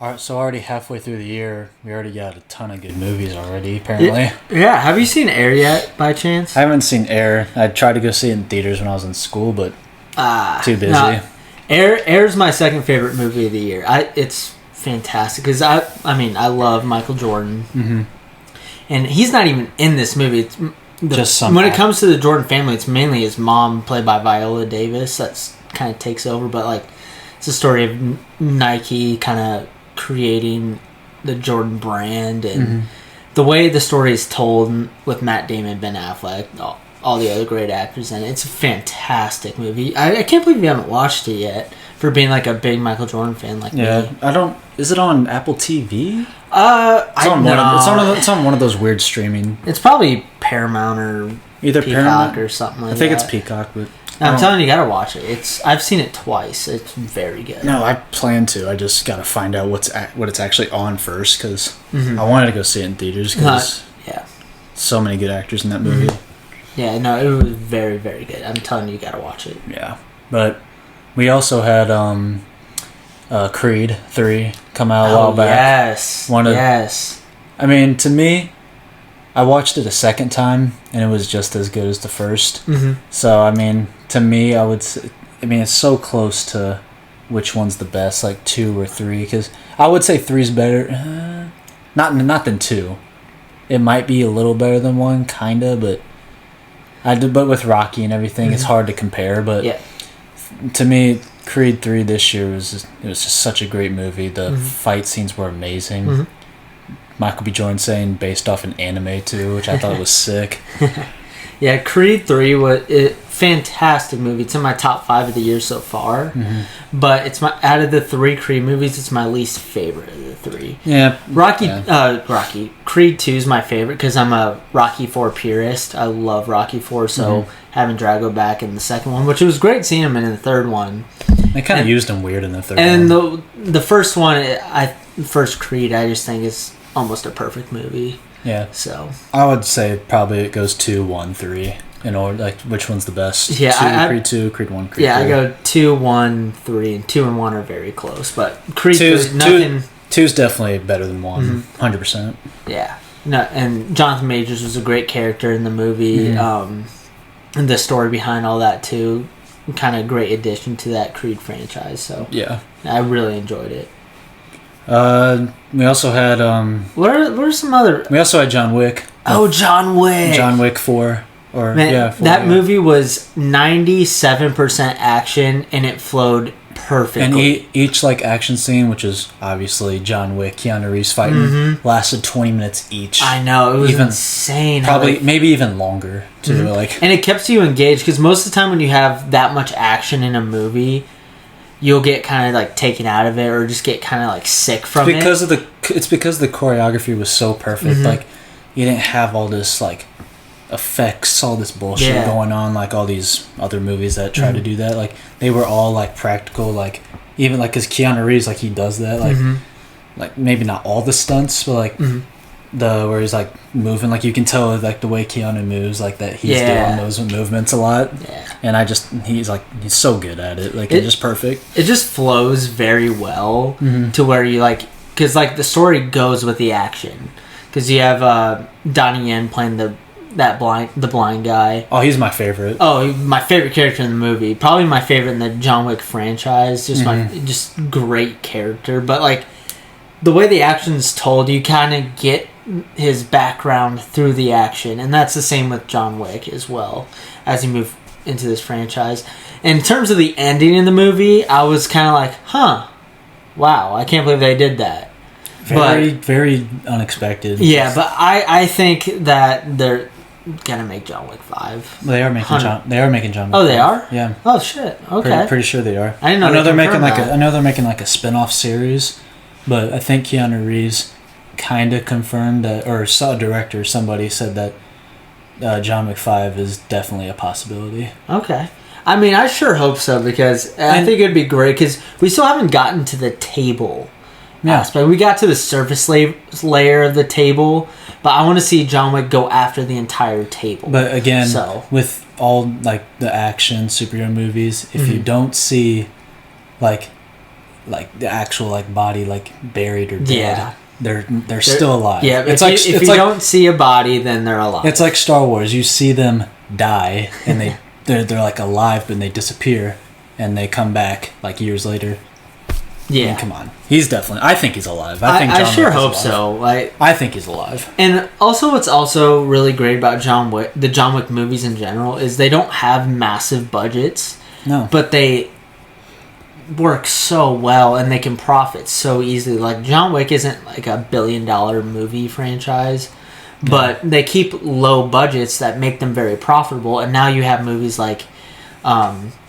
All right, so already halfway through the year, we already got a ton of good movies already, apparently. Yeah, have you seen Air yet, by chance? I haven't seen Air. I tried to go see it in theaters when I was in school, but too busy. No. Air's my second favorite movie of the year. It's fantastic because I love Michael Jordan, and he's not even in this movie. It's Just some when it comes to the Jordan family, it's mainly his mom, played by Viola Davis, that's kind of takes over. But like, it's a story of Nike kind of creating the Jordan brand, and the way the story is told with Matt Damon, Ben Affleck, all the other great actors in it. It's a fantastic movie. I can't believe you haven't watched it yet, for being like a big Michael Jordan fan like me. I don't. Is it on Apple TV? It's on one of those weird streaming. It's probably Paramount or Either Peacock Paramount or something like that. I think it's Peacock, but I'm telling you, gotta watch it. I've seen it twice. It's very good. No, I plan to. I just gotta find out what it's actually on first, because I wanted to go see it in theaters because so many good actors in that movie. Yeah, no, it was very, very good. I'm telling you, gotta watch it. Yeah, but we also had Creed 3 come out a while back. Yes. I mean, to me, I watched it a second time, and it was just as good as the first. So, I mean, to me, it's so close to which one's the best, like 2 or 3, because I would say 3's better. Not than 2. It might be a little better than 1, kinda, but with Rocky and everything, it's hard to compare. But to me, Creed 3 this year was just such a great movie. The fight scenes were amazing. Michael B. Jordan saying based off an anime too, which I thought was sick. Yeah, Creed 3 was a fantastic movie. It's in my top 5 of the year so far. But it's out of the 3 Creed movies, it's my least favorite of the 3. Yeah. Creed 2 is my favorite because I'm a Rocky 4 purist. I love Rocky 4, so having Drago back in the second one, which it was great seeing him in the third one. They kind of used him weird in the third one. And the first one, first Creed, I just think is almost a perfect movie. Yeah. So I would say probably it goes 2, 1, 3 in order. Like, which one's the best? Yeah, Creed 2, Creed 1, Creed 3. Yeah, I go 2, 1, 3, and 2 and 1 are very close. But Creed 2's, 3, 2's definitely better than 1, 100%. Yeah. No, and Jonathan Majors was a great character in the movie. And the story behind all that too, kind of great addition to that Creed franchise. So yeah, I really enjoyed it. We also had what are some other? We also had John Wick. John Wick. John Wick 4. That movie was 97% action, and it flowed perfectly. And each like action scene, which is obviously John Wick, Keanu Reeves fighting, lasted 20 minutes each. I know, it was insane. Probably maybe even longer too. And it keeps you engaged because most of the time when you have that much action in a movie, you'll get kind of like taken out of it or just get kind of like sick from it. It's because the choreography was so perfect. Like, you didn't have all this like effects, all this bullshit going on like all these other movies that try to do that. Like, they were all like practical. Like, even like, because Keanu Reeves, like, he does that. Like, like maybe not all the stunts, but like where he's like moving, like you can tell like the way Keanu moves, like that he's doing those movements a lot. And he's so good at it. Like, it's just perfect. It just flows very well to where you like, because like the story goes with the action. Because you have Donnie Yen playing the blind guy. Oh, he's my favorite. Oh, my favorite character in the movie. Probably my favorite in the John Wick franchise. Just great character. But like, the way the action's told, you kind of get his background through the action, and that's the same with John Wick as well as you move into this franchise. And in terms of the ending in the movie, I was kind of like, wow, I can't believe they did that. Very unexpected. Yeah, but I think that they're gonna make John Wick 5. They are making John Wick. Oh, they are? Yeah. Oh shit. Okay. Pretty sure they are. I didn't know. I know they're making like a spin-off series, but I think Keanu Reeves kind of confirmed that, or saw a director, somebody said that John Wick 5 is definitely a possibility. Okay. I mean, I sure hope so, because I think it'd be great, because we still haven't gotten to the table aspect. We got to the surface layer of the table, but I want to see John Wick go after the entire table. But again, with all like the action superhero movies, if you don't see like like the actual like body like buried or dead. Yeah. They're still alive. Yeah, it's if you don't see a body, then they're alive. It's like Star Wars. You see them die, and they're like alive, but they disappear, and they come back like years later. Yeah, I mean, come on. He's definitely. I think he's alive. I sure hope so. Like, I think he's alive. And also, what's also really great about John Wick, the John Wick movies in general, is they don't have massive budgets. No, but they work so well and they can profit so easily. Like, John Wick isn't like a $1 billion movie franchise, but they keep low budgets that make them very profitable. And now you have movies like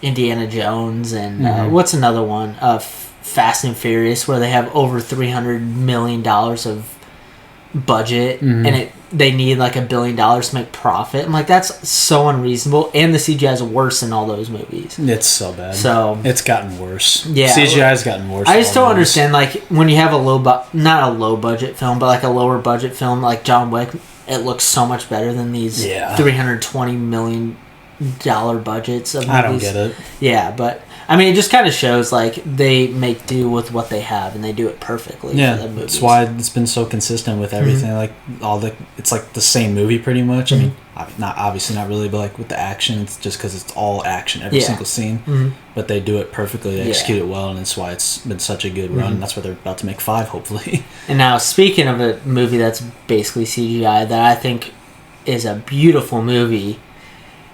Indiana Jones and what's another one? Fast and Furious, where they have over $300 million of budget, and they need like $1 billion to make profit. I'm like, that's so unreasonable, and the CGI is worse than all those movies. It's so bad. So it's gotten worse. Yeah, CGI's gotten worse. I just don't understand, like, when you have not a low budget film, but like a lower budget film like John Wick, it looks so much better than these $320 million budgets of movies. I don't get it. Yeah, but I mean, it just kind of shows like they make do with what they have, and they do it perfectly. Yeah, for the movies. that's why it's been so consistent with everything. Like it's like the same movie pretty much. I mean, not obviously not really, but like with the action, it's just because it's all action every single scene. But they do it perfectly, they execute it well, and that's why it's been such a good run. That's why they're about to make 5, hopefully. And now, speaking of a movie that's basically CGI, that I think is a beautiful movie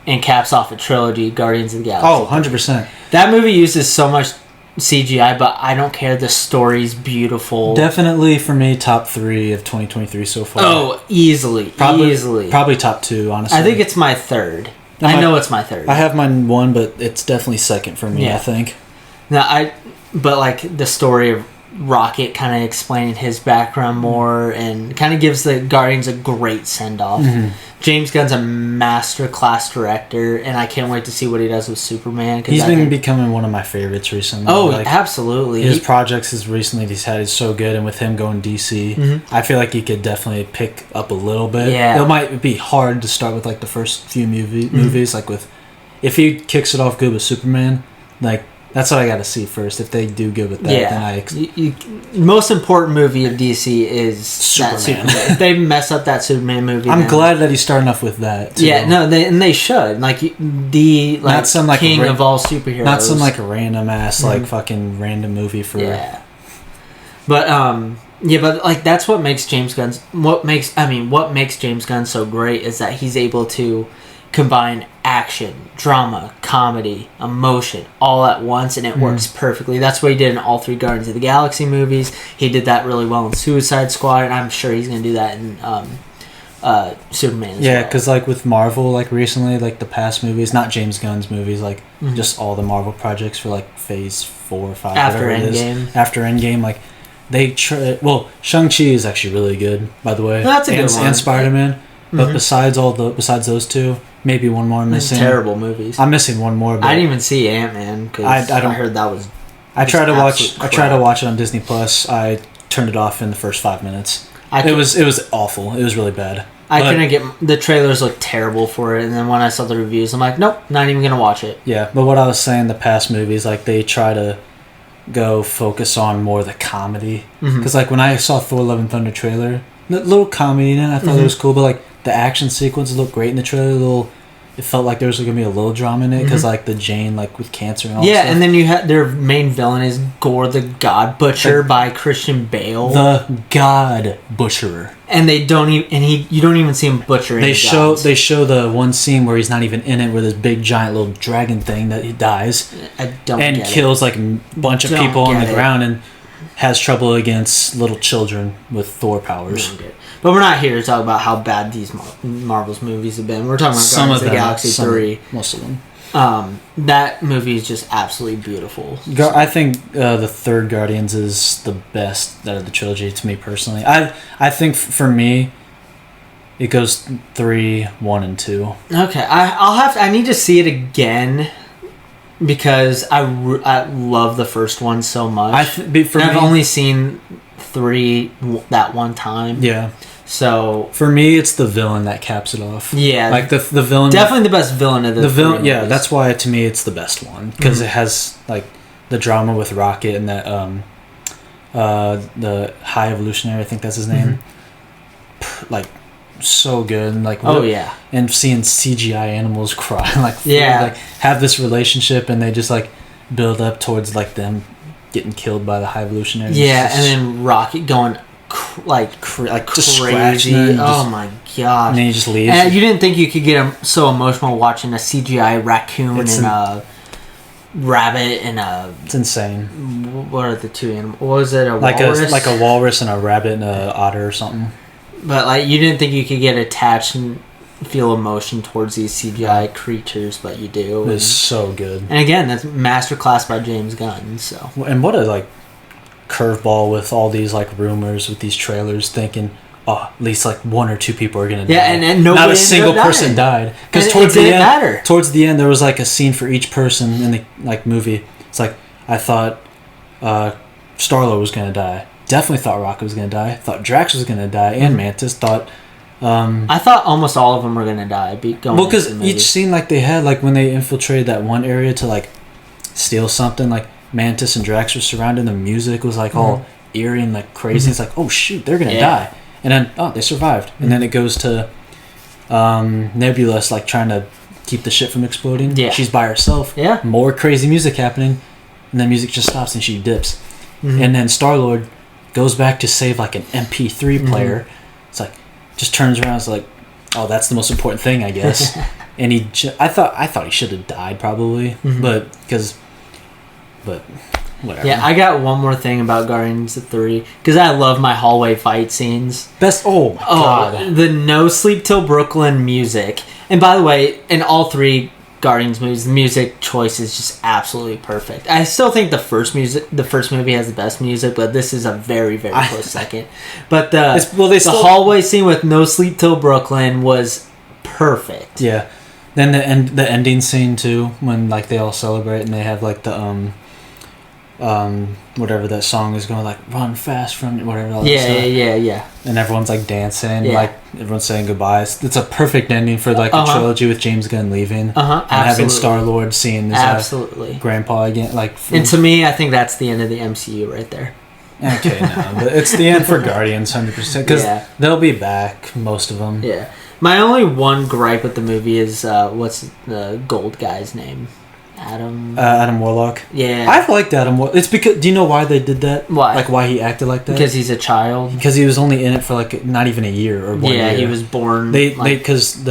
and caps off a trilogy, Guardians of the Galaxy. Oh, 100%. That movie uses so much CGI, but I don't care. The story's beautiful. Definitely, for me, top 3 of 2023 so far. Oh, easily. Probably top 2, honestly. I think it's my third. I know it's my third. I have mine 1, but it's definitely second for me, I think. But like the story of Rocket kind of explaining his background more and kind of gives the Guardians a great send-off. James Gunn's a master class director, and I can't wait to see what he does with Superman. He's been becoming one of my favorites recently. Oh, like, absolutely. His projects he's had is so good, and with him going DC, I feel like he could definitely pick up a little bit. Yeah. It might be hard to start with like the first few movies, like if he kicks it off good with Superman, like that's what I got to see first. If they do good with that, then most important movie of DC is Superman. If they mess up that Superman movie, I'm glad that he's starting off with that. Too. Yeah, no, they should not some like king of all superheroes, not some like random ass like fucking random movie for. Yeah, but but like that's what makes James James Gunn so great is that he's able to combine action, drama, comedy, emotion all at once, and it works perfectly. That's what he did in all 3 Guardians of the Galaxy movies. He did that really well in Suicide Squad, and I'm sure he's going to do that in Superman as well. Because like with Marvel, like recently, like the past movies, not James Gunn's movies, like just all the Marvel projects for like phase 4 or 5 after Endgame, like they Shang-Chi is actually really good, by the way. That's a good one. And Spider-Man. But besides those 2, maybe one more I'm missing. Terrible movies. I'm missing one more. But I didn't even see Ant-Man because I heard that was. I tried to watch it on Disney Plus. I turned it off in the first 5 minutes. It was awful. It was really bad. I couldn't get the trailers looked terrible for it, and then when I saw the reviews, I'm like, nope, not even gonna watch it. Yeah, but what I was saying, the past movies, like they try to go focus on more the comedy. Because like when I saw Thor: Love and Thunder trailer, the little comedy in it, I thought it was cool, but like the action sequences looked great in the trailer. It felt like there was going to be a little drama in it because like the Jane like with cancer and all that stuff. And then you had their main villain is Gore the God Butcher by Christian Bale. The God Butcherer. And they don't even you don't even see him butchering. They show the one scene where he's not even in it, where this big giant little dragon thing that he dies and kills like a bunch of people on the ground and has trouble against little children with Thor powers. But we're not here to talk about how bad these Marvel's movies have been. We're talking about Guardians of the Galaxy 3. Most of them. That movie is just absolutely beautiful. I think the third Guardians is the best out of the trilogy to me personally. I think for me, it goes 3, 1, and 2. Okay, I need to see it again because I love the first one so much. I've only seen 3 that one time. Yeah. So for me, it's the villain that caps it off. Yeah, like the villain. Definitely the best villain of the villain. Yeah, that's why to me it's the best one because it has like the drama with Rocket and that the High Evolutionary, I think that's his name. Like, so good. And like, yeah. And seeing CGI animals cry, like, yeah, like have this relationship, and they just like build up towards like them getting killed by the High Evolutionary. Yeah, and then Rocket going just crazy. Oh my gosh! And then he just leaves. And you didn't think you could get so emotional watching a CGI raccoon and a rabbit and a. It's insane. What are the two animals? What was it? A like walrus? Like a walrus and a rabbit and a otter or something. But like, you didn't think you could get attached and feel emotion towards these CGI creatures, but you do. It's so good. And again, that's masterclass by James Gunn. So. And what a like curveball with all these like rumors with these trailers, thinking, oh, at least like 1 or 2 people are gonna die. Yeah, and nobody not a single person died. Because towards the end, there was like a scene for each person in the like movie. It's like, I thought Star-Lord was gonna die. Definitely thought Rocket was gonna die. Thought Drax was gonna die, and Mantis. Thought. I thought almost all of them were gonna die. Well, because each scene like they had, like when they infiltrated that one area to like steal something, like Mantis and Drax were surrounded. The music was like all eerie and like crazy. It's like, oh shoot, they're gonna die, and then they survived. And then it goes to Nebula like trying to keep the ship from exploding. Yeah, she's by herself. Yeah, more crazy music happening, and then music just stops and she dips. And then Star-Lord goes back to save like an MP3 player. It's like, just turns around. It's like, oh, that's the most important thing, I guess. And I thought he should have died probably, but whatever. Yeah, I got one more thing about Guardians of 3 because I love my hallway fight scenes. Oh my god, the No Sleep Till Brooklyn music. And by the way, in all 3 Guardians movies, the music choice is just absolutely perfect. I still think the first movie has the best music, but this is a very, very close second. But the hallway scene with No Sleep Till Brooklyn was perfect. Yeah. Then the ending scene too, when like they all celebrate and they have like the whatever that song is going, like run fast from whatever. All yeah. And everyone's like dancing, like everyone's saying goodbye. It's a perfect ending for like a trilogy with James Gunn leaving, and having Star-Lord seeing his grandpa again. Like, and to me, I think that's the end of the MCU right there. Okay, no, but it's the end for Guardians 100% because they'll be back, most of them. Yeah, my only one gripe with the movie is what's the gold guy's name? Adam Warlock. Yeah, I've liked Adam Warlock. It's because, do you know why they did that? Why? Like why he acted like that? Because he's a child. Because he was only in it for like not even a year or 1 year. Yeah, he was born. Because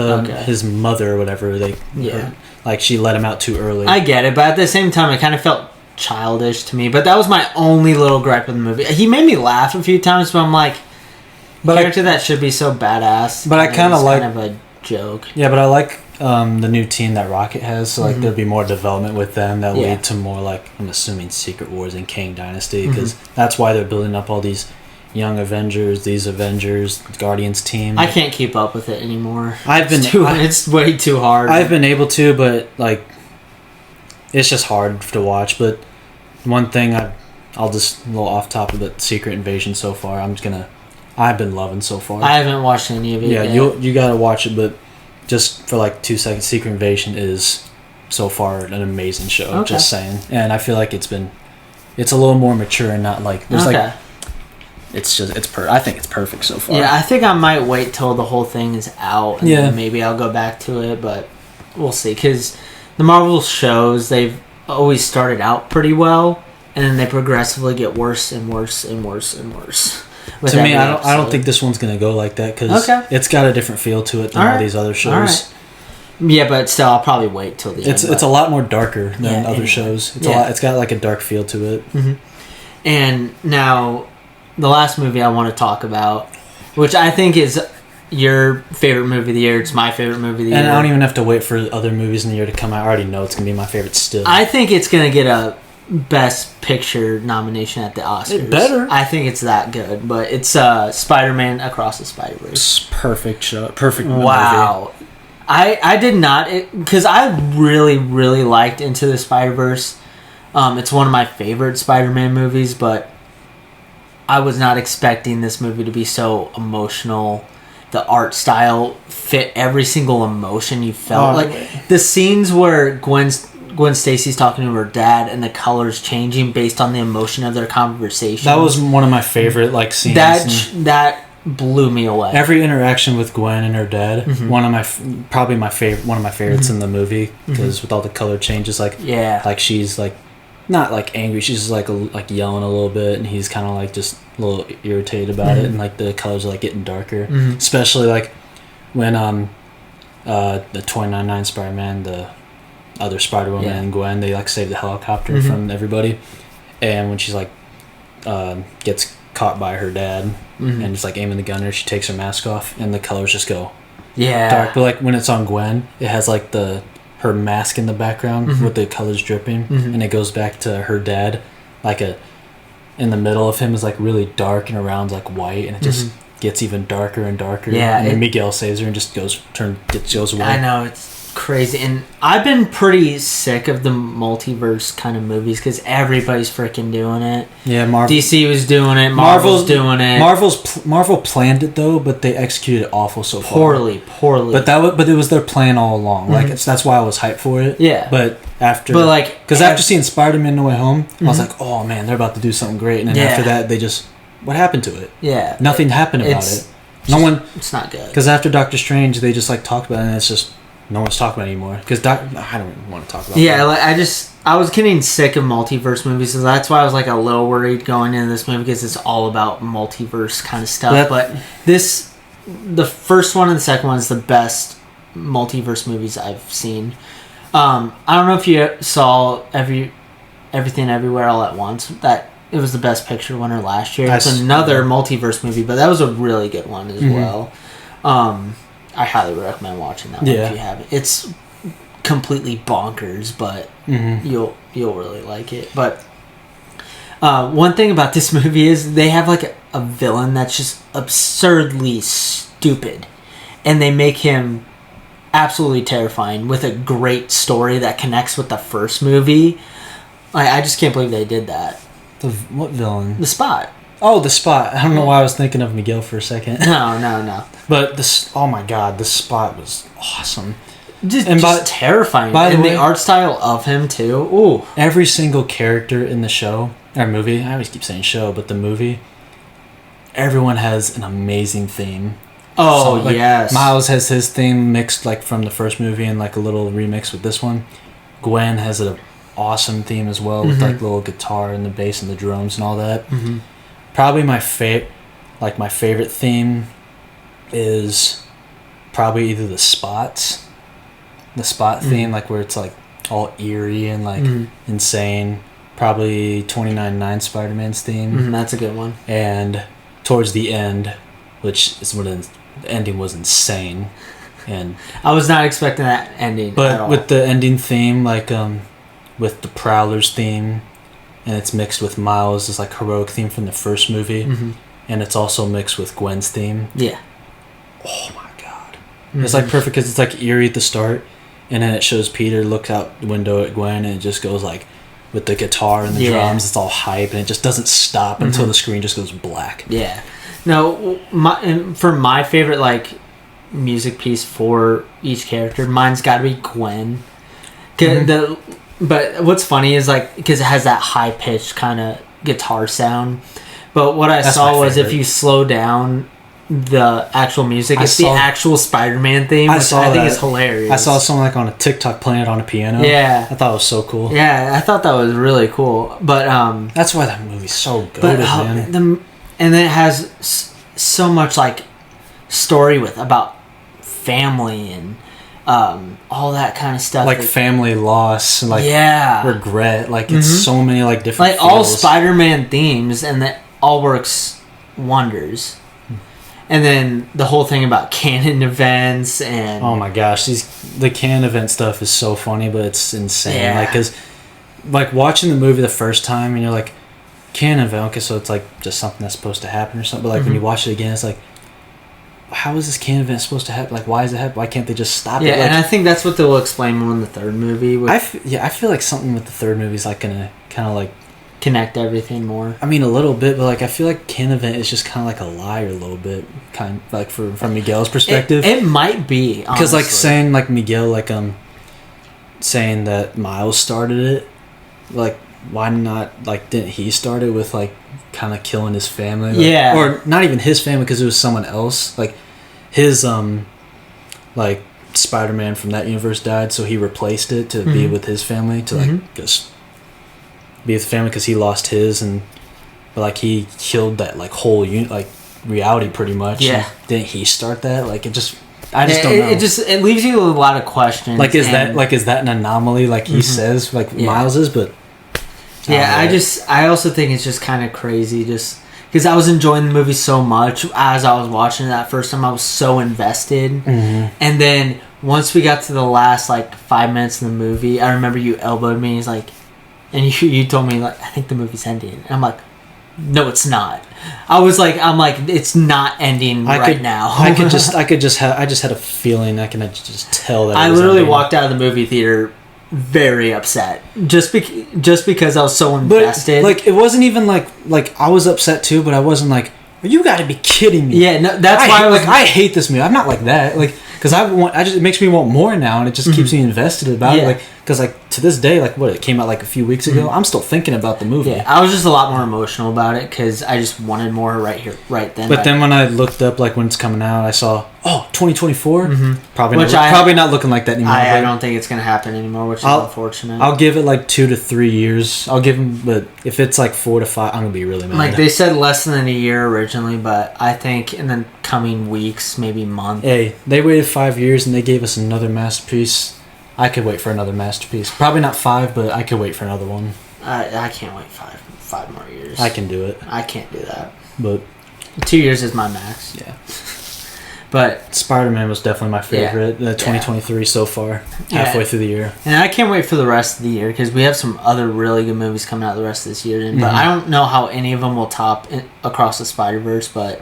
his mother or whatever like she let him out too early. I get it, but at the same time, it kind of felt childish to me. But that was my only little gripe with the movie. He made me laugh a few times, but I'm like, character that should be so badass. But I kind of like kind of a joke. Yeah, but I like the new team that Rocket has, so like there'll be more development with them that lead to more like, I'm assuming, Secret Wars and Kang Dynasty, because that's why they're building up all these young Avengers, Guardians team. I can't keep up with it anymore. It's way too hard. I've been able to, but like it's just hard to watch. But one thing I'll just a little off top of the Secret Invasion so far. I've been loving so far. I haven't watched any of it yet. You gotta watch it, but just for like 2 seconds, Secret Invasion is so far an amazing show. Okay. Just saying, and I feel like it's a little more mature and not like there's like I think it's perfect so far. Yeah, I think I might wait till the whole thing is out, and then maybe I'll go back to it, but we'll see. Because the Marvel shows, they've always started out pretty well, and then they progressively get worse and worse and worse and worse. To me, I don't think this one's gonna go like that because it's got a different feel to it than all these other shows. Right. Yeah, but still, I'll probably wait till the end. It's a lot more darker than other shows. It's got like a dark feel to it. Mm-hmm. And now, the last movie I want to talk about, which I think is your favorite movie of the year. It's my favorite movie of the year. And I don't even have to wait for other movies in the year to come out. I already know it's gonna be my favorite still. I think it's gonna get a Best Picture nomination at the Oscars. It better. I think it's that good, but it's Spider-Man Across the Spider-Verse. Perfect show. Perfect movie. Wow. I did not, because I really, really liked Into the Spider-Verse. It's one of my favorite Spider-Man movies, but I was not expecting this movie to be so emotional. The art style fit every single emotion you felt. The scenes where Gwen Gwen Stacy's talking to her dad and the colors changing based on the emotion of their conversation. That was one of my favorite like scenes. That blew me away. Every interaction with Gwen and her dad, one of my favorites in the movie, because with all the color changes, like she's like not like angry, she's just like yelling a little bit, and he's kind of like just a little irritated about it, and like the colors are like getting darker, especially like when the 2099 Spider-Man, the other Spider-Woman and Gwen, they like save the helicopter from everybody, and when she's like gets caught by her dad and just like aiming the gun at her, she takes her mask off and the colors just go dark. But like when it's on Gwen, it has like her mask in the background with the colors dripping, and it goes back to her dad, like in the middle of him is like really dark and around like white, and it just gets even darker and darker. And then Miguel saves her and just goes away. I know, it's crazy. And I've been pretty sick of the multiverse kind of movies because everybody's freaking doing it. Yeah, DC was doing it. Marvel's doing it. Marvel planned it though, but they executed it awful so poorly. But it was their plan all along. Like that's why I was hyped for it. Yeah. But after seeing Spider-Man No Way Home, I was like, oh man, they're about to do something great. And then after that, they just what happened to it? Yeah. Nothing happened about it. It's not good. Because after Doctor Strange, they just like talked about it, and it's just. No one's talking about it anymore because I don't want to talk about it. Yeah, like I was getting sick of multiverse movies, so that's why I was like a little worried going into this movie because it's all about multiverse kind of stuff. But the first one and the second one is the best multiverse movies I've seen. I don't know if you saw Everything Everywhere All at Once. That it was the Best Picture winner last year. It's another multiverse movie, but that was a really good one as well. I highly recommend watching that one if you haven't. It's completely bonkers, but you'll really like it. But one thing about this movie is they have like a villain that's just absurdly stupid, and they make him absolutely terrifying with a great story that connects with the first movie. I just can't believe they did that. What villain? The Spot. Oh, the Spot. I don't know why I was thinking of Miguel for a second. No. But oh my god, the Spot was awesome. Just terrifying. And the art style of him too. Ooh. Every single character in the show or movie, I always keep saying show, but the movie, everyone has an amazing theme. Oh, so, yes. Miles has his theme mixed like from the first movie and like a little remix with this one. Gwen has an awesome theme as well with like little guitar and the bass and the drums and all that. Probably my favorite theme is probably either the Spot theme, like where it's like all eerie and like insane. Probably 2099 Spider-Man's theme. That's a good one. And towards the end, which is when the ending was insane, and I was not expecting that ending. But at all. With the ending theme, like with the Prowler's theme. And it's mixed with Miles' like heroic theme from the first movie, and it's also mixed with Gwen's theme. Yeah. Oh my god, it's like perfect because it's like eerie at the start, and then it shows Peter look out the window at Gwen, and it just goes like with the guitar and the drums. It's all hype, and it just doesn't stop until the screen just goes black. Yeah. No, for my favorite like music piece for each character, mine's got to be Gwen. But what's funny is like because it has that high pitched kind of guitar sound. But what I saw was if you slow down the actual music, it's the actual Spider-Man theme, which I think is hilarious. I saw someone like on a TikTok playing it on a piano. Yeah, I thought it was so cool. Yeah, I thought that was really cool. But that's why that movie's so good, man. And then it has so much like story about family and. All that kind of stuff, like family loss and like regret, like it's so many like different like feels. All Spider-Man themes, and that all works wonders. And then the whole thing about canon events and oh my gosh, the canon event stuff is so funny, but it's insane. Like because like watching the movie the first time and you're like canon event, okay, so it's like just something that's supposed to happen or something. But like when you watch it again, it's like. How is this canon event supposed to happen? Like, why is it happen? Why can't they just stop it? Yeah, like, and I think that's what they'll explain more in the third movie. I feel like something with the third movie is like gonna kind of like connect everything more. I mean, a little bit, but like I feel like canon event is just kind of like a lie a little bit, kind of, like from Miguel's perspective. It might be because like saying like Miguel like saying that Miles started it. Like, why not? Like, didn't he start it with like kind of killing his family? Like, Yeah. or not even his family because it was someone else. Like his like Spider-Man from that universe died, so he replaced it to be with his family to like just be with the family because he lost his, and but like he killed that like whole like reality pretty much. Yeah. And didn't he start that? Like it just. I just don't know. It leaves you with a lot of questions. Like is that an anomaly? Like he says, like Miles is, but yeah, I also think it's just kind of crazy, just because I was enjoying the movie so much as I was watching it that first time. I was so invested, and then once we got to the last like 5 minutes of the movie, I remember you elbowed me. He's like, and you told me like, I think the movie's ending, and I'm like, no, it's not. I'm like, it's not ending now. I just had a feeling. I can just tell that. I literally walked out of the movie theater very upset just because I was so invested. But, like, it wasn't even like I was upset too, but I wasn't like, you got to be kidding me. Yeah, no, that's why I hate this movie. I'm not like that. Like, because it makes me want more now, and it just keeps me invested about it. Like, because like to this day, like it came out like a few weeks ago. I'm still thinking about the movie. Yeah, I was just a lot more emotional about it because I just wanted more right then. But then when I looked up like when it's coming out, I saw 2024. Probably not looking like that anymore. I don't think it's gonna happen anymore, which is unfortunate. I'll give it like 2 to 3 years. I'll give them, but if it's like 4 to 5, I'm gonna be really mad. Like they said, less than a year originally, but I think in the coming weeks, maybe month. Hey, they waited 5 years and they gave us another masterpiece. I could wait for another masterpiece. Probably not 5, but I could wait for another one. I can't wait 5 more years. I can do it. I can't do that. But 2 years is my max. Yeah. But Spider-Man was definitely my favorite. 2023 so far, halfway through the year. And I can't wait for the rest of the year because we have some other really good movies coming out the rest of this year. But I don't know how any of them will top Across the Spider-Verse, but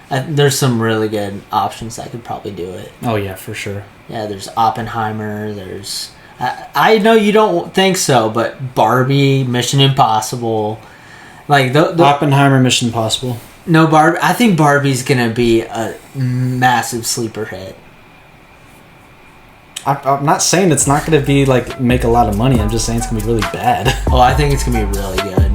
there's some really good options that could probably do it. Oh yeah, for sure. Yeah, there's Oppenheimer. There's I know you don't think so, but Barbie, Mission Impossible, like the Oppenheimer, Mission Impossible. No, Barbie. I think Barbie's gonna be a massive sleeper hit. I'm not saying it's not gonna be like make a lot of money. I'm just saying it's gonna be really bad. Oh, I think it's gonna be really good.